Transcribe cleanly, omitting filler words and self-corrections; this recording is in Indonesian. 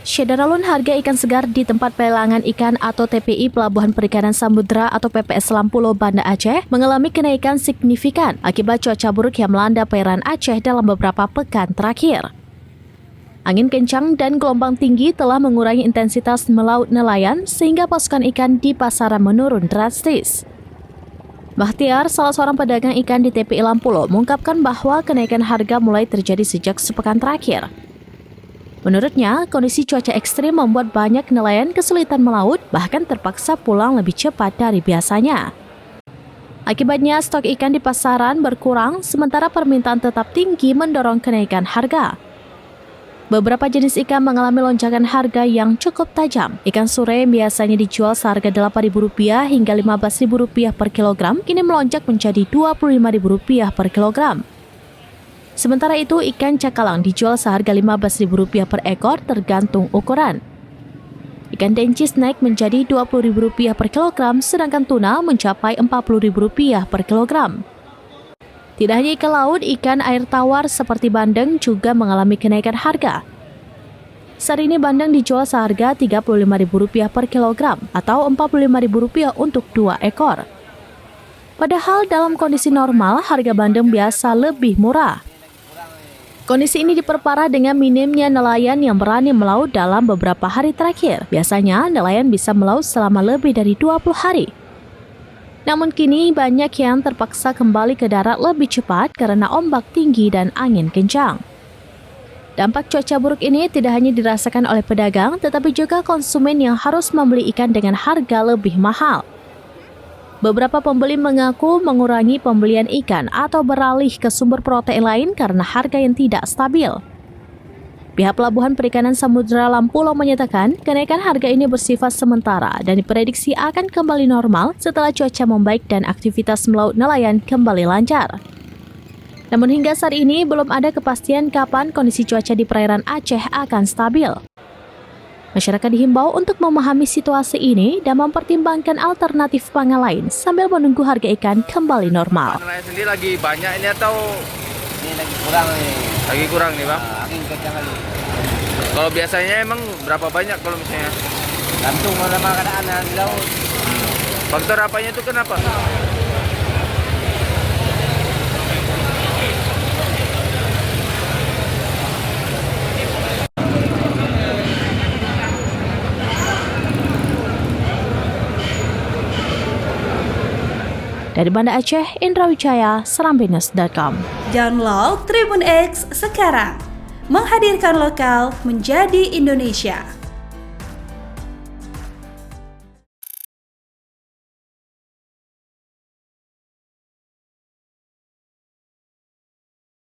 Syedaralun harga ikan segar di tempat pelelangan ikan atau TPI Pelabuhan Perikanan Samudra atau PPS Lampulo, Banda Aceh mengalami kenaikan signifikan akibat cuaca buruk yang melanda perairan Aceh dalam beberapa pekan terakhir. Angin kencang dan gelombang tinggi telah mengurangi intensitas melaut nelayan sehingga pasukan ikan di pasaran menurun drastis. Bahtiar, salah seorang pedagang ikan di TPI Lampulo, mengungkapkan bahwa kenaikan harga mulai terjadi sejak sepekan terakhir. Menurutnya, kondisi cuaca ekstrim membuat banyak nelayan kesulitan melaut, bahkan terpaksa pulang lebih cepat dari biasanya. Akibatnya, stok ikan di pasaran berkurang, sementara permintaan tetap tinggi mendorong kenaikan harga. Beberapa jenis ikan mengalami lonjakan harga yang cukup tajam. Ikan sure yang biasanya dijual seharga Rp8.000 hingga Rp15.000 per kilogram, kini melonjak menjadi Rp25.000 per kilogram. Sementara itu, ikan cakalang dijual seharga Rp15.000 per ekor tergantung ukuran. Ikan dencis naik menjadi Rp20.000 per kilogram, sedangkan tuna mencapai Rp40.000 per kilogram. Tidak hanya ikan laut, ikan air tawar seperti bandeng juga mengalami kenaikan harga. Saat ini bandeng dijual seharga Rp35.000 per kilogram atau Rp45.000 untuk 2 ekor. Padahal dalam kondisi normal, harga bandeng biasa lebih murah. Kondisi ini diperparah dengan minimnya nelayan yang berani melaut dalam beberapa hari terakhir. Biasanya, nelayan bisa melaut selama lebih dari 20 hari. Namun kini banyak yang terpaksa kembali ke darat lebih cepat karena ombak tinggi dan angin kencang. Dampak cuaca buruk ini tidak hanya dirasakan oleh pedagang, tetapi juga konsumen yang harus membeli ikan dengan harga lebih mahal. Beberapa pembeli mengaku mengurangi pembelian ikan atau beralih ke sumber protein lain karena harga yang tidak stabil. Pihak Pelabuhan Perikanan Samudra Lampulo menyatakan kenaikan harga ini bersifat sementara dan diprediksi akan kembali normal setelah cuaca membaik dan aktivitas melaut nelayan kembali lancar. Namun hingga saat ini belum ada kepastian kapan kondisi cuaca di perairan Aceh akan stabil. Masyarakat dihimbau untuk memahami situasi ini dan mempertimbangkan alternatif pangan lain sambil menunggu harga ikan kembali normal. Nelayan sendiri lagi banyak ini atau ini lagi kurang nih? Lagi kurang nih, Bang? Angin kencang kali. Kalau biasanya emang berapa banyak kalau misalnya? Gantung sama keadaan di laut. Faktor apanya itu kenapa? Dari Banda Aceh, Indra Wijaya, serambines.com. Download Tribun X sekarang, menghadirkan lokal menjadi Indonesia.